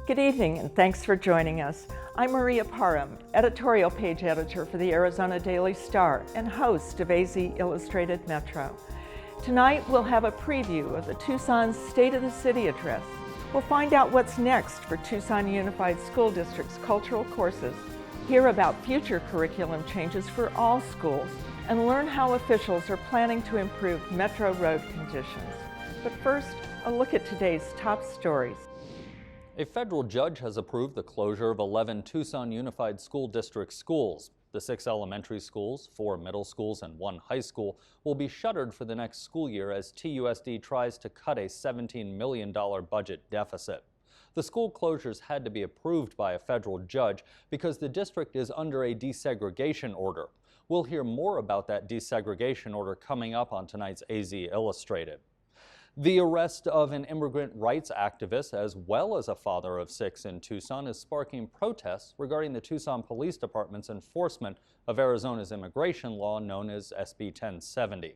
Good evening, and thanks for joining us. I'm Maria Parham, editorial page editor for the Arizona Daily Star and host of AZ Illustrated Metro. Tonight, we'll have a preview of the Tucson State of the City address. We'll find out what's next for Tucson Unified School District's cultural courses, hear about future curriculum changes for all schools, and learn how officials are planning to improve Metro road conditions. But first, a look at today's top stories. A federal judge has approved the closure of 11 Tucson Unified School District schools. The 6 elementary schools, 4 middle schools, and 1 high school will be shuttered for the next school year as TUSD tries to cut a $17 million budget deficit. The school closures had to be approved by a federal judge because the district is under a desegregation order. We'll hear more about that desegregation order coming up on tonight's AZ Illustrated. The arrest of an immigrant rights activist as well as a father of 6 in Tucson is sparking protests regarding the Tucson Police Department's enforcement of Arizona's immigration law known as SB 1070.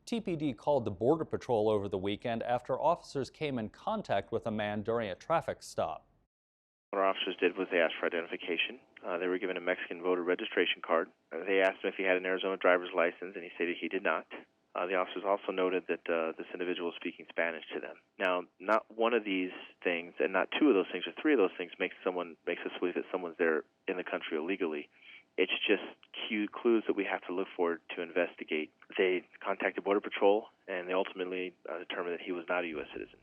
TPD called the Border Patrol over the weekend after officers came in contact with a man during a traffic stop. What our officers did was they asked for identification. They were given a Mexican voter registration card. They asked him if he had an Arizona driver's license, and he stated he did not. The officers also noted that this individual was speaking Spanish to them. Now, not one of these things, and not 2 of those things, or 3 of those things makes us believe that someone's there in the country illegally. It's just clues that we have to look for to investigate. They contacted Border Patrol, and they ultimately determined that he was not a U.S. citizen.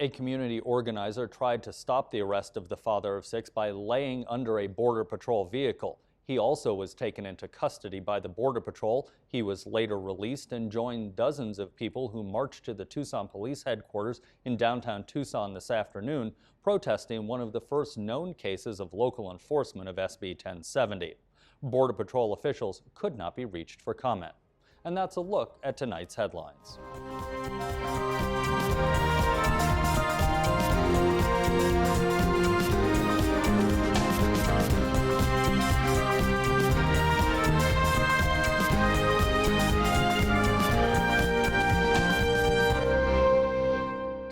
A community organizer tried to stop the arrest of the father of 6 by laying under a Border Patrol vehicle. He also was taken into custody by the Border Patrol. He was later released and joined dozens of people who marched to the Tucson Police Headquarters in downtown Tucson this afternoon, protesting one of the first known cases of local enforcement of SB 1070. Border Patrol officials could not be reached for comment. And that's a look at tonight's headlines.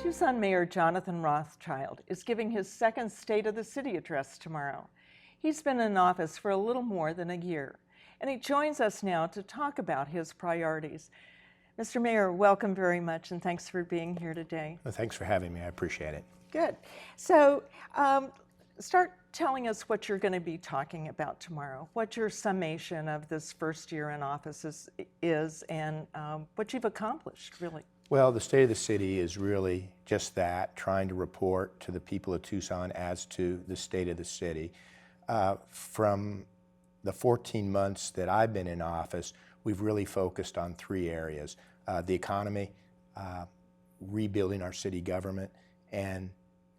Tucson Mayor Jonathan Rothschild is giving his second State of the City address tomorrow. He's been in office for a little more than a year, and he joins us now to talk about his priorities. Mr. Mayor, welcome very much, and thanks for being here today. Well, thanks for having me. I appreciate it. Good. So start telling us what you're going to be talking about tomorrow, what your summation of this first year in office is and what you've accomplished, really. Well, the State of the City is really just that, trying to report to the people of Tucson as to the state of the city. From the 14 months that I've been in office, we've really focused on 3 areas: the economy, rebuilding our city government, and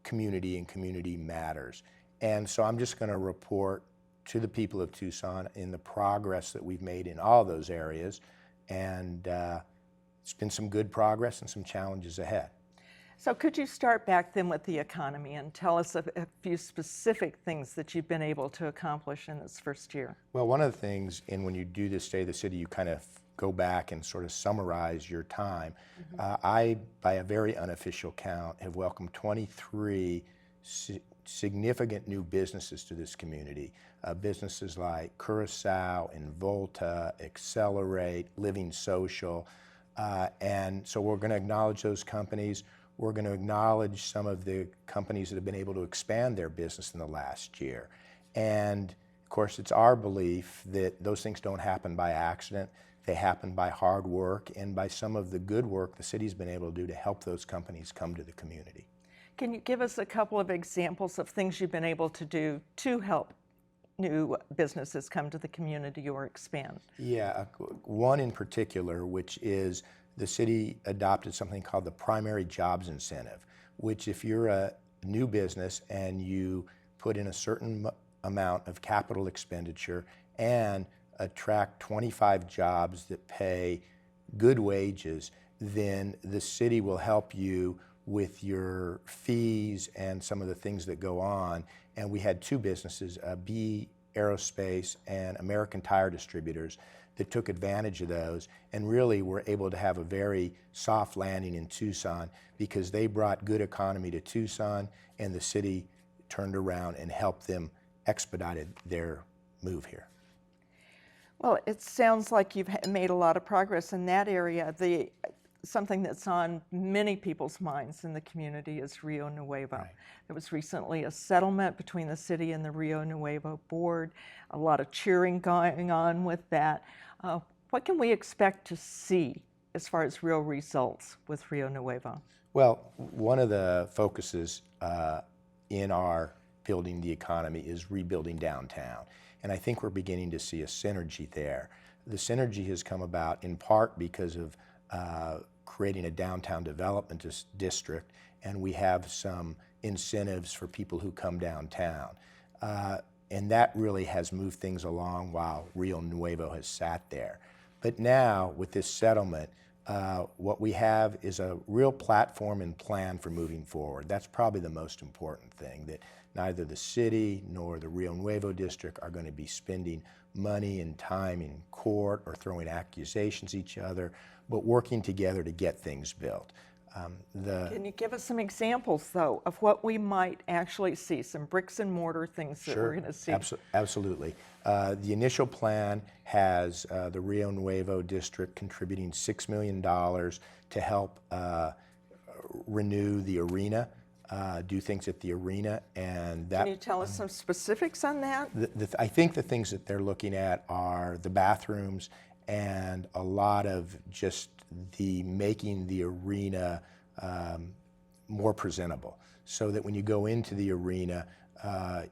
community matters. And so I'm just going to report to the people of Tucson in the progress that we've made in all those areas, and it's been some good progress and some challenges ahead. So could you start back then with the economy and tell us a few specific things that you've been able to accomplish in this first year? Well, one of the things, and when you do this State of the City, you kind of go back and sort of summarize your time. I, by a very unofficial count, have welcomed 23 significant new businesses to this community. Businesses like Curacao, Involta, Accelerate, Living Social. And so we're going to acknowledge those companies. We're going to acknowledge some of the companies that have been able to expand their business in the last year. And of course, it's our belief that those things don't happen by accident. They happen by hard work and by some of the good work the city's been able to do to help those companies come to the community. Can you give us a couple of examples of things you've been able to do to help new businesses come to the community or expand? Yeah, one in particular, which is the city adopted something called the Primary Jobs Incentive, which if you're a new business and you put in a certain amount of capital expenditure and attract 25 jobs that pay good wages, then the city will help you with your fees and some of the things that go on. And we had 2 businesses, B Aerospace and American Tire Distributors, that took advantage of those and really were able to have a very soft landing in Tucson because they brought good economy to Tucson and the city turned around and helped them expedite their move here. Well, it sounds like you've made a lot of progress in that area. Something that's on many people's minds in the community is Rio Nuevo. Right. There was recently a settlement between the city and the Rio Nuevo board, a lot of cheering going on with that. What can we expect to see as far as real results with Rio Nuevo? Well, one of the focuses in our building the economy is rebuilding downtown. And I think we're beginning to see a synergy there. The synergy has come about in part because of creating a downtown development district, and we have some incentives for people who come downtown. And that really has moved things along while Rio Nuevo has sat there. But now, with this settlement, what we have is a real platform and plan for moving forward. That's probably the most important thing, that neither the city nor the Rio Nuevo district are going to be spending money and time in court or throwing accusations at each other, but working together to get things built. Can you give us some examples, though, of what we might actually see, some bricks and mortar things that we're going to see? Absolutely. The initial plan has the Rio Nuevo district contributing $6 million to help renew the arena, do things at the arena, and that. Can you tell us some specifics on that? I think the things that they're looking at are the bathrooms and a lot of just making the arena more presentable, so that when you go into the arena,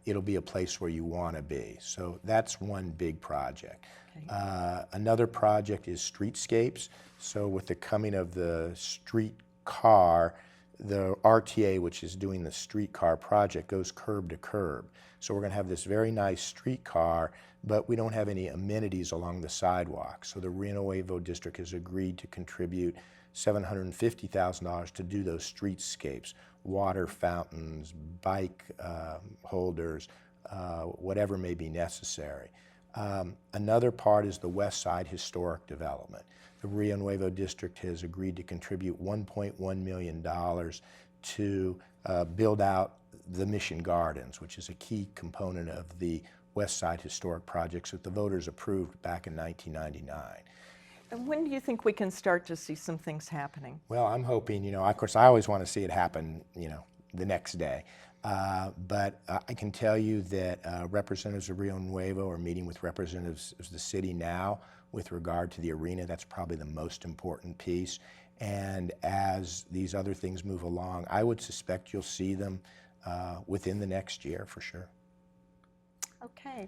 it'll be a place where you want to be. So that's one big project. Okay. Another project is streetscapes. So with the coming of the streetcar, the RTA, which is doing the streetcar project, goes curb to curb. So we're going to have this very nice streetcar, but we don't have any amenities along the sidewalk. So the Rio Nuevo district has agreed to contribute $750,000 to do those streetscapes, water fountains, bike holders, whatever may be necessary. Another part is the West Side Historic Development. The Rio Nuevo district has agreed to contribute $1.1 million to build out the Mission Gardens, which is a key component of the West Side Historic projects that the voters approved back in 1999. And when do you think we can start to see some things happening? Well, I'm hoping, of course, I always want to see it happen, the next day. But I can tell you that representatives of Rio Nuevo are meeting with representatives of the city now with regard to the arena. That's probably the most important piece. And as these other things move along, I would suspect you'll see them within the next year for sure. Okay.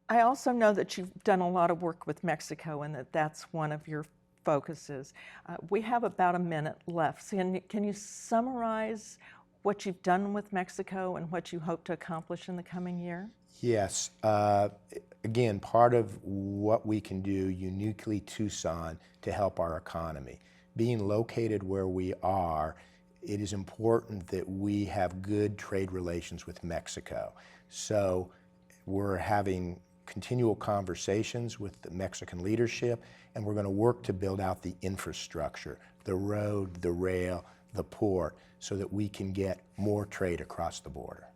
I also know that you've done a lot of work with Mexico and that that's one of your focuses. We have about a minute left. So can you summarize what you've done with Mexico and what you hope to accomplish in the coming year? Yes. Again, part of what we can do uniquely Tucson to help our economy. Being located where we are, it is important that we have good trade relations with Mexico. So we're having continual conversations with the Mexican leadership, and we're going to work to build out the infrastructure, the road, the rail, the port, so that we can get more trade across the border.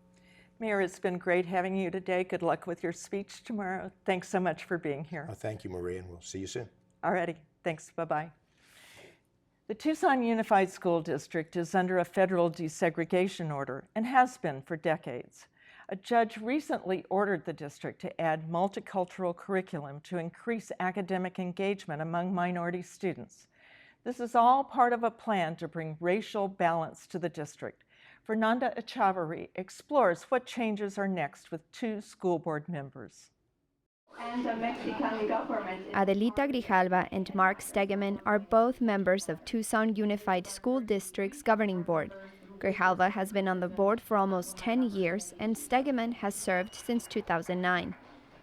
Mayor, it's been great having you today. Good luck with your speech tomorrow. Thanks so much for being here. Oh, thank you, Maria, and we'll see you soon. All righty. Thanks. Bye-bye. The Tucson Unified School District is under a federal desegregation order and has been for decades. A judge recently ordered the district to add multicultural curriculum to increase academic engagement among minority students. This is all part of a plan to bring racial balance to the district. Fernanda Echavarri explores what changes are next with two school board members. And the Mexican government. Adelita Grijalva and Mark Stegeman are both members of Tucson Unified School District's governing board. Grijalva has been on the board for almost 10 years, and Stegeman has served since 2009.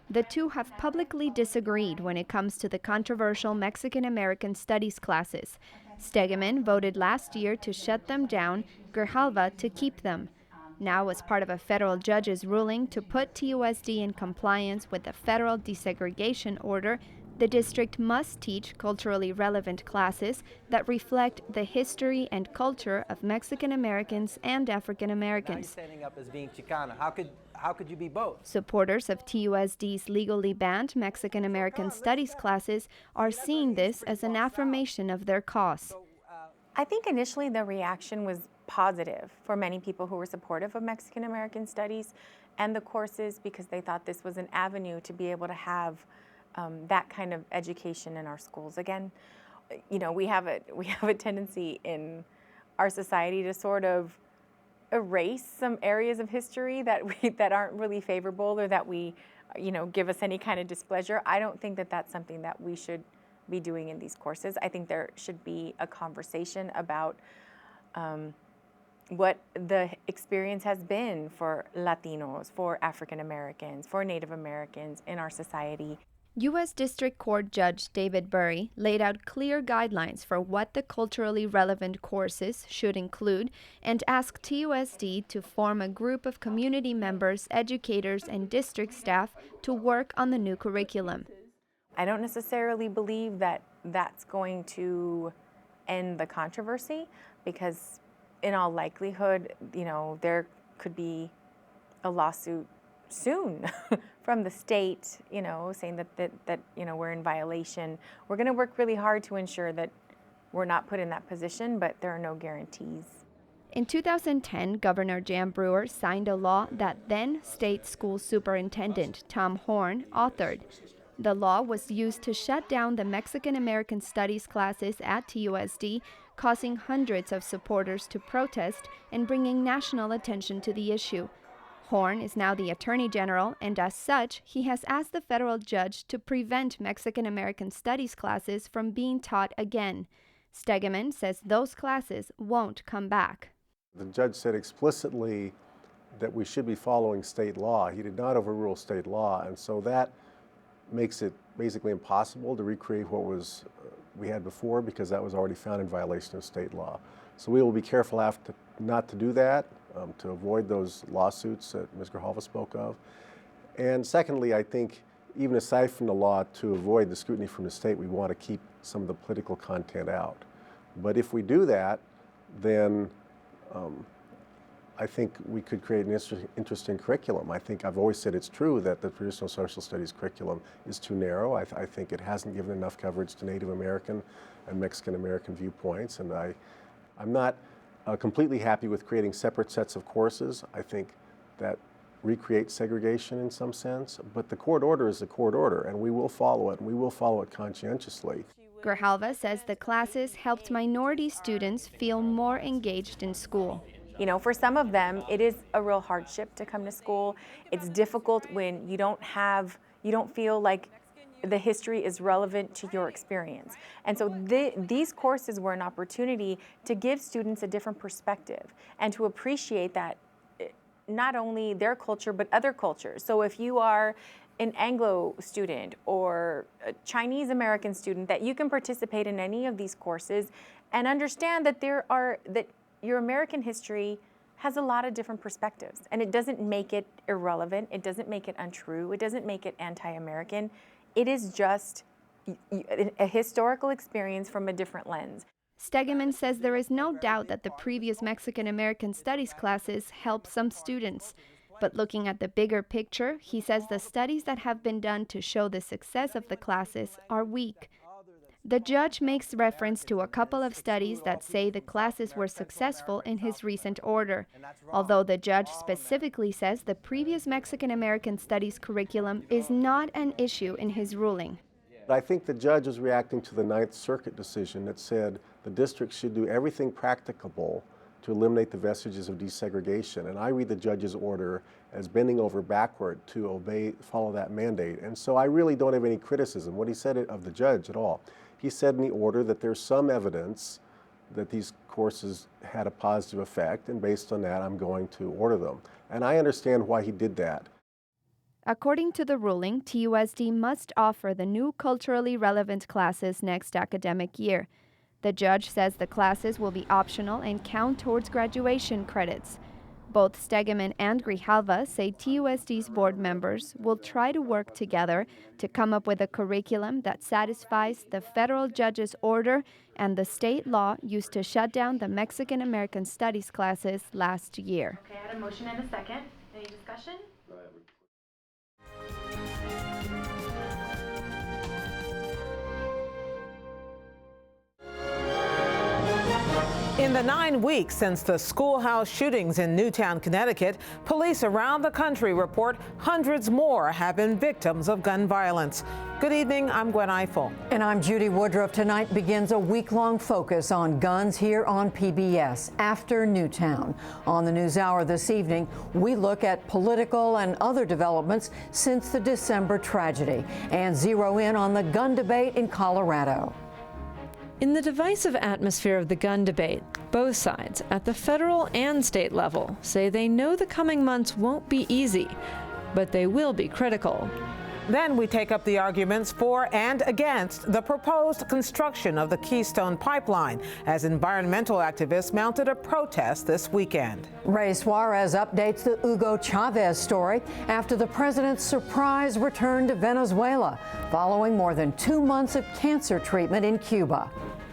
The two have publicly disagreed when it comes to the controversial Mexican-American studies classes. Stegeman voted last year to shut them down, Grijalva to keep them. Now, as part of a federal judge's ruling to put TUSD in compliance with the federal desegregation order, The district must teach culturally relevant classes that reflect the history and culture of Mexican Americans and African Americans. Standing up as being Chicana. How could you be both? Supporters of TUSD's legally banned Mexican American Studies classes are seeing this as an affirmation of their cause. I think initially the reaction was positive for many people who were supportive of Mexican American Studies and the courses, because they thought this was an avenue to be able to have that kind of education in our schools. Again, you know, we have a tendency in our society to sort of erase some areas of history that aren't really favorable, or that give us any kind of displeasure. I don't think that that's something that we should be doing in these courses. I think there should be a conversation about what the experience has been for Latinos, for African Americans, for Native Americans in our society. U.S. District Court Judge David Burry laid out clear guidelines for what the culturally relevant courses should include and asked TUSD to form a group of community members, educators, and district staff to work on the new curriculum. I don't necessarily believe that that's going to end the controversy, because in all likelihood, there could be a lawsuit soon from the state, saying that we're in violation. We're going to work really hard to ensure that we're not put in that position, but there are no guarantees. In 2010, Governor Jan Brewer signed a law that then State School Superintendent Tom Horn authored. The law was used to shut down the Mexican American Studies classes at TUSD, causing hundreds of supporters to protest and bringing national attention to the issue. Horn is now the Attorney General, and as such, he has asked the federal judge to prevent Mexican American Studies classes from being taught again. Stegeman says those classes won't come back. The judge said explicitly that we should be following state law. He did not overrule state law, and so that makes it basically impossible to recreate what we had before, because that was already found in violation of state law. So we will be careful not to do that, to avoid those lawsuits that Ms. Grijalva spoke of. And secondly, I think even aside from the law, to avoid the scrutiny from the state, we want to keep some of the political content out. But if we do that, then I think we could create an interesting curriculum. I think I've always said it's true that the traditional social studies curriculum is too narrow. I think it hasn't given enough coverage to Native American and Mexican American viewpoints, and I'm not completely happy with creating separate sets of courses. I think that recreates segregation in some sense, but the court order is the court order, and we will follow it, and we will follow it conscientiously. Grijalva says the classes helped minority students feel more engaged in school. For some of them, it is a real hardship to come to school. It's difficult when you don't feel like the history is relevant to your experience. And so these courses were an opportunity to give students a different perspective and to appreciate that not only their culture, but other cultures. So if you are an Anglo student or a Chinese American student, that you can participate in any of these courses and understand that that your American history has a lot of different perspectives, and it doesn't make it irrelevant, it doesn't make it untrue, it doesn't make it anti-American. It is just a historical experience from a different lens. Stegeman says there is no doubt that the previous Mexican American Studies classes help some students. But looking at the bigger picture, he says the studies that have been done to show the success of the classes are weak. The judge makes reference to a couple of studies that say the classes were successful in his recent order, although the judge specifically says the previous Mexican American Studies curriculum is not an issue in his ruling. I think the judge is reacting to the Ninth Circuit decision that said the district should do everything practicable to eliminate the vestiges of desegregation. And I read the judge's order as bending over backward to follow that mandate. And so I really don't have any criticism what he said of the judge at all. He said in the order that there's some evidence that these courses had a positive effect, and based on that, I'm going to order them. And I understand why he did that. According to the ruling, TUSD must offer the new culturally relevant classes next academic year. The judge says the classes will be optional and count towards graduation credits. Both Stegeman and Grijalva say TUSD's board members will try to work together to come up with a curriculum that satisfies the federal judge's order and the state law used to shut down the Mexican American Studies classes last year. Okay, I had a motion and a second. Any discussion? In the 9 weeks since the schoolhouse shootings in Newtown, Connecticut, police around the country report hundreds more have been victims of gun violence. Good evening, I'm Gwen Eiffel. And I'm Judy Woodruff. Tonight begins a week-long focus on guns here on PBS after Newtown. On the NewsHour this evening, we look at political and other developments since the December tragedy and zero in on the gun debate in Colorado. In the divisive atmosphere of the gun debate, both sides, at the federal and state level, say they know the coming months won't be easy, but they will be critical. Then we take up the arguments for and against the proposed construction of the Keystone Pipeline as environmental activists mounted a protest this weekend. Ray Suarez updates the Hugo Chavez story after the president's surprise return to Venezuela following more than 2 months of cancer treatment in Cuba.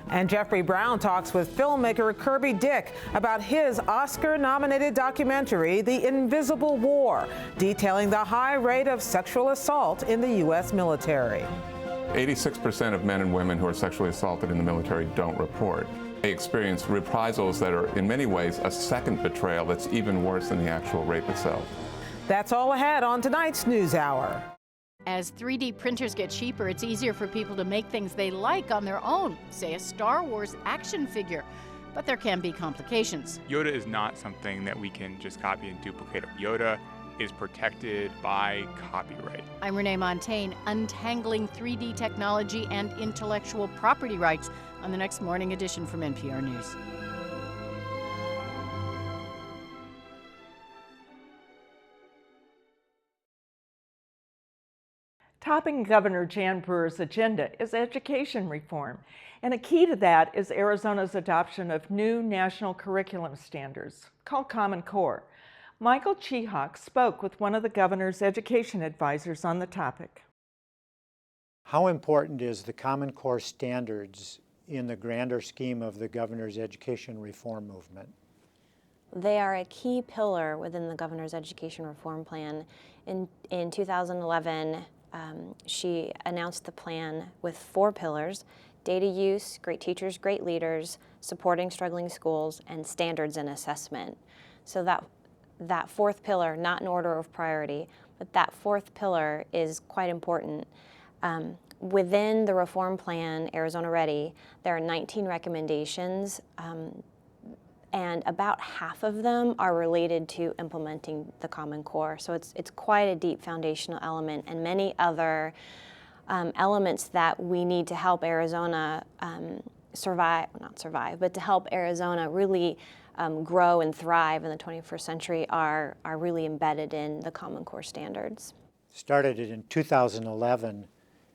And Jeffrey Brown talks with filmmaker Kirby Dick about his Oscar-nominated documentary, The Invisible War, detailing the high rate of sexual assault in the U.S. military. 86% of men and women who are sexually assaulted in the military don't report. They experience reprisals that are, in many ways, a second betrayal that's even worse than the actual rape itself. That's all ahead on tonight's NewsHour. As 3D printers get cheaper, it's easier for people to make things they like on their own, say a Star Wars action figure. But there can be complications. Yoda is not something that we can just copy and duplicate. Yoda is protected by copyright. I'm Renee Montaigne, untangling 3D technology and intellectual property rights on the next morning edition from NPR News. Topping Governor Jan Brewer's agenda is education reform, and a key to that is Arizona's adoption of new national curriculum standards called Common Core. Michael Chihak spoke with one of the governor's education advisors on the topic. How important is the Common Core standards in the grander scheme of the governor's education reform movement? They are a key pillar within the governor's education reform plan. In 2011, she announced the plan with 4 pillars: data use, great teachers, great leaders, supporting struggling schools, and standards and assessment. So that 4th pillar, not in order of priority, but that 4th pillar is quite important. Within the reform plan, Arizona Ready, there are 19 recommendations, and about half of them are related to implementing the Common Core. So it's quite a deep foundational element, and many other elements that we need to help Arizona not survive, but to help Arizona really grow and thrive in the 21st century are really embedded in the Common Core standards. Started it in 2011,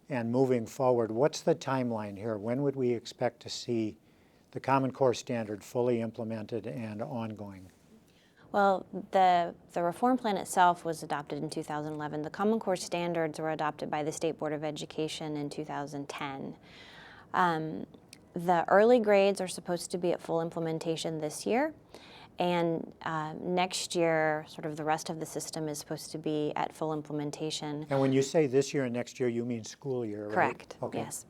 and moving forward, what's the timeline here? When would we expect to see the Common Core standard fully implemented and ongoing? Well, the reform plan itself was adopted in 2011. The Common Core standards were adopted by the State Board of Education in 2010. The early grades are supposed to be at full implementation this year, and next year, sort of the rest of the system is supposed to be at full implementation. And when you say this year and next year, you mean school year, right? Correct, okay. Yes.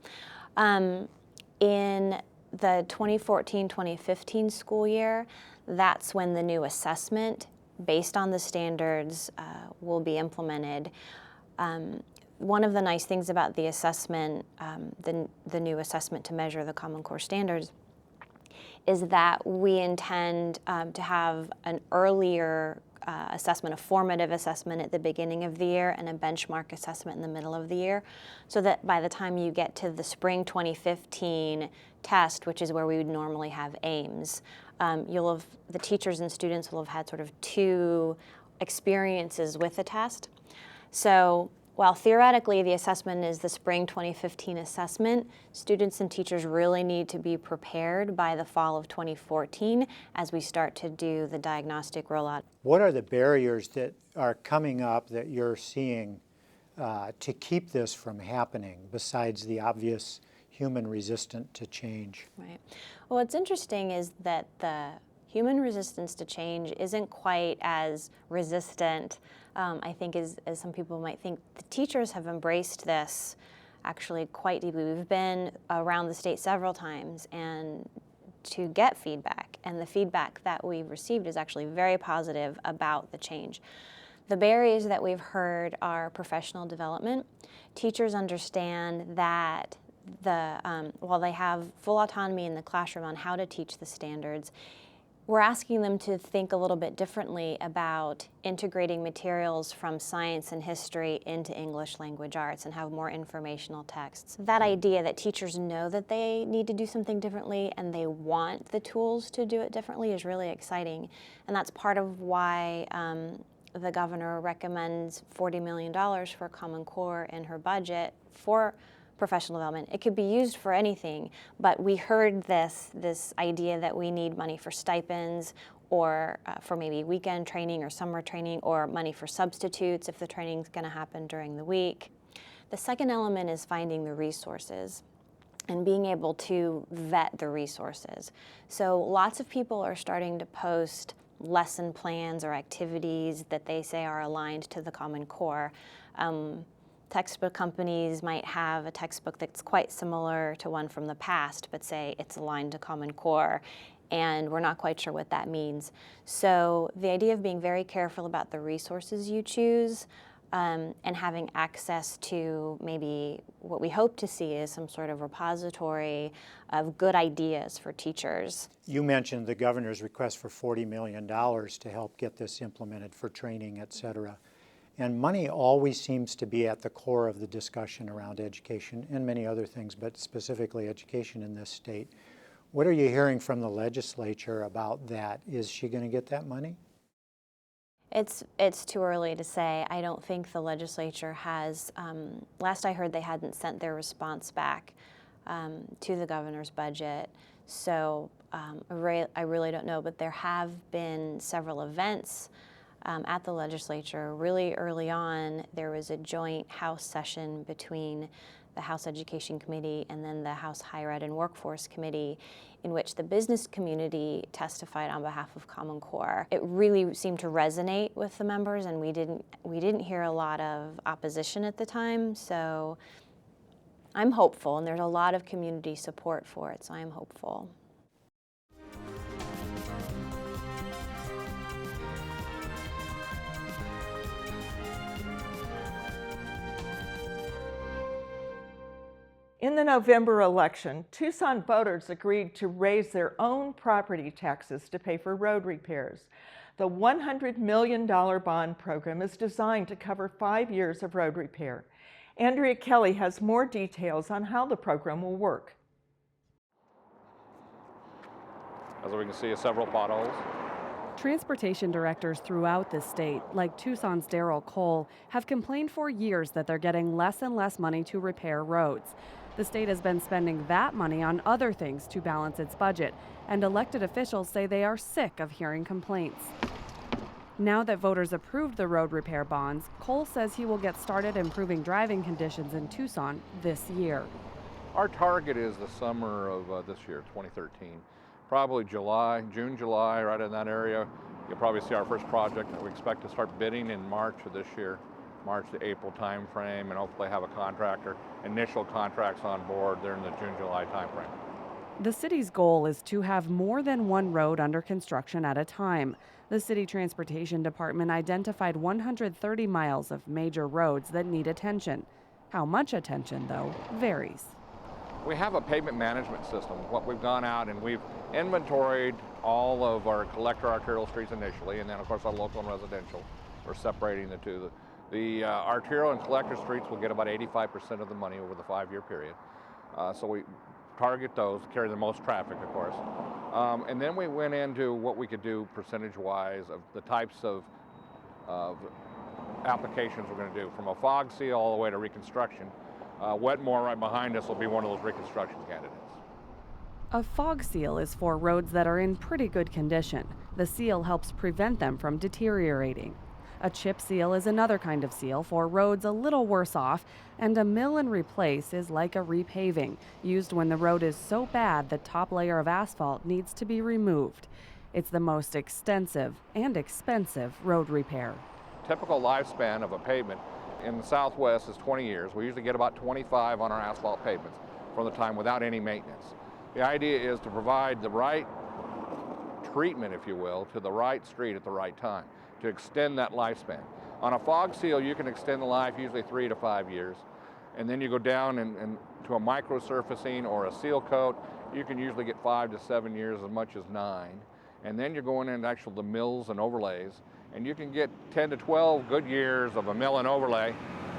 In the 2014-2015 school year, that's when the new assessment, based on the standards, will be implemented. One of the nice things about the assessment, the new assessment to measure the Common Core standards, is that we intend to have an earlier assessment, a formative assessment at the beginning of the year and a benchmark assessment in the middle of the year, so that by the time you get to the spring 2015 test, which is where we would normally have aims, the teachers and students will have had sort of 2 experiences with the test. So While theoretically the assessment is the spring 2015 assessment, students and teachers really need to be prepared by the fall of 2014 as we start to do the diagnostic rollout. What are the barriers that are coming up that you're seeing to keep this from happening, besides the obvious human resistance to change? Right. Well, what's interesting is that the human resistance to change isn't quite as resistant, I think, as some people might think. The teachers have embraced this actually quite deeply. We've been around the state several times and to get feedback, and the feedback that we've received is actually very positive about the change. The barriers that we've heard are professional development. Teachers understand that while they have full autonomy in the classroom on how to teach the standards, we're asking them to think a little bit differently about integrating materials from science and history into English language arts and have more informational texts. That idea that teachers know that they need to do something differently and they want the tools to do it differently is really exciting. And that's part of why the governor recommends $40 million for Common Core in her budget for professional development. It could be used for anything, but we heard this idea that we need money for stipends or for maybe weekend training or summer training, or money for substitutes if the training's going to happen during the week. The second element is finding the resources and being able to vet the resources. So lots of people are starting to post lesson plans or activities that they say are aligned to the Common Core. Textbook companies might have a textbook that's quite similar to one from the past, but say it's aligned to Common Core, and we're not quite sure what that means. So the idea of being very careful about the resources you choose and having access to maybe what we hope to see is some sort of repository of good ideas for teachers. You mentioned the governor's request for $40 million to help get this implemented for training, et cetera. And money always seems to be at the core of the discussion around education and many other things, but specifically education in this state. What are you hearing from the legislature about that? Is she going to get that money? It's too early to say. I don't think the legislature has, last I heard they hadn't sent their response back to the governor's budget. So I really don't know, but there have been several events at the legislature. Really early on, there was a joint House session between the House Education Committee and then the House Higher Ed and Workforce Committee, in which the business community testified on behalf of Common Core. It really seemed to resonate with the members, and we didn't hear a lot of opposition at the time. So I'm hopeful, and there's a lot of community support for it, so I'm hopeful. In the November election, Tucson voters agreed to raise their own property taxes to pay for road repairs. The $100 million bond program is designed to cover 5 years of road repair. Andrea Kelly has more details on how the program will work. As we can see, several potholes. Transportation directors throughout the state, like Tucson's Darrell Cole, have complained for years that they're getting less and less money to repair roads. The state has been spending that money on other things to balance its budget, and elected officials say they are sick of hearing complaints. Now that voters approved the road repair bonds, Cole says he will get started improving driving conditions in Tucson this year. Our target is the summer of this year, 2013. Probably June, July, right in that area. You'll probably see our first project that we expect to start bidding in March of this year, March to April time frame, and hopefully have a contractor, initial contracts on board there in the June, July time frame. The city's goal is to have more than one road under construction at a time. The city transportation department identified 130 miles of major roads that need attention. How much attention, though, varies. We have a pavement management system. What we've gone out and we've inventoried all of our collector arterial streets initially, and then of course our local and residential. We're separating the two. The arterial and collector streets will get about 85% of the money over the 5-year period. So we target those, carry the most traffic, of course. And then we went into what we could do percentage-wise of the types of applications we're going to do, from a fog seal all the way to reconstruction. Wetmore right behind us will be one of those reconstruction candidates. A fog seal is for roads that are in pretty good condition. The seal helps prevent them from deteriorating. A chip seal is another kind of seal for roads a little worse off, and a mill and replace is like a repaving, used when the road is so bad the top layer of asphalt needs to be removed. It's the most extensive and expensive road repair. Typical lifespan of a pavement in the Southwest is 20 years. We usually get about 25 on our asphalt pavements from the time without any maintenance. The idea is to provide the right treatment, if you will, to the right street at the right time, to extend that lifespan. On a fog seal, you can extend the life usually 3 to 5 years. And then you go down and to a micro surfacing or a seal coat, you can usually get 5 to 7 years, as much as 9. And then you're going into the mills and overlays, and you can get 10 to 12 good years of a mill and overlay.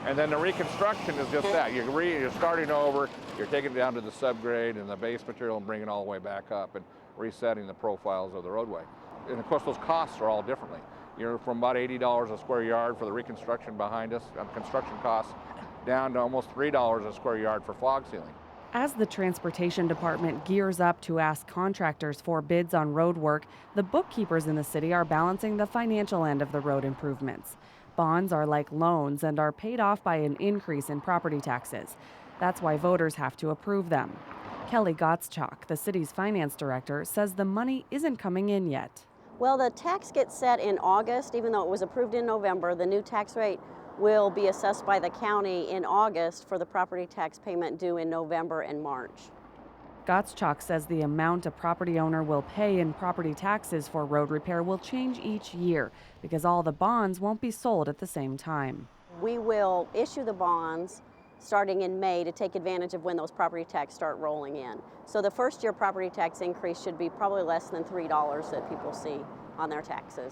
And then the reconstruction is just that. You're starting over, you're taking it down to the subgrade and the base material and bringing it all the way back up and resetting the profiles of the roadway. And of course, those costs are all differently. You're from about $80 a square yard for the reconstruction behind us, construction costs, down to almost $3 a square yard for fog sealing. As the Transportation Department gears up to ask contractors for bids on road work, the bookkeepers in the city are balancing the financial end of the road improvements. Bonds are like loans and are paid off by an increase in property taxes. That's why voters have to approve them. Kelly Gottschalk, the city's finance director, says the money isn't coming in yet. Well, the tax gets set in August. Even though it was approved in November, the new tax rate will be assessed by the county in August for the property tax payment due in November and March. Gottschalk says the amount a property owner will pay in property taxes for road repair will change each year because all the bonds won't be sold at the same time. We will issue the bonds starting in May to take advantage of when those property taxes start rolling in. So the first year property tax increase should be probably less than $3 that people see on their taxes.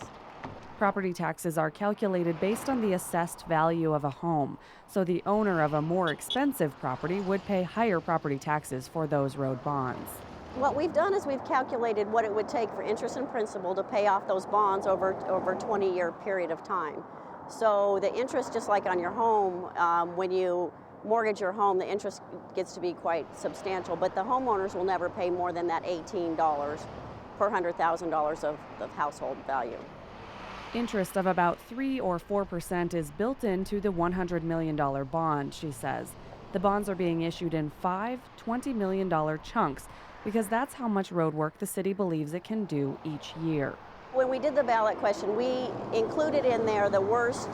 Property taxes are calculated based on the assessed value of a home, so the owner of a more expensive property would pay higher property taxes for those road bonds. What we've done is we've calculated what it would take for interest and principal to pay off those bonds over a 20-year period of time. So the interest, just like on your home, when you mortgage your home, the interest gets to be quite substantial, but the homeowners will never pay more than that $18 per $100,000 of household value. Interest of about 3 or 4% is built into the $100 million bond, she says. The bonds are being issued in 5 $20 million chunks because that's how much road work the city believes it can do each year. When we did the ballot question, we included in there the worst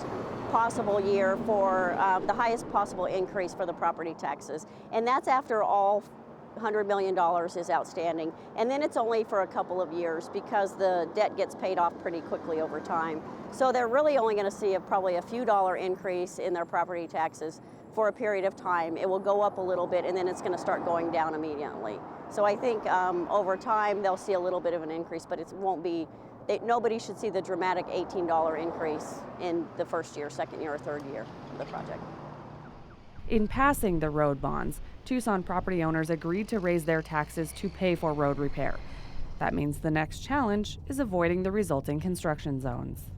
possible year for the highest possible increase for the property taxes. And that's after all $100 million is outstanding. And then it's only for a couple of years because the debt gets paid off pretty quickly over time. So they're really only going to see probably a few dollar increase in their property taxes for a period of time. It will go up a little bit and then it's going to start going down immediately. So I think over time they'll see a little bit of an increase, but it won't be, nobody should see the dramatic $18 increase in the first year, second year, or third year of the project. In passing the road bonds, Tucson property owners agreed to raise their taxes to pay for road repair. That means the next challenge is avoiding the resulting construction zones.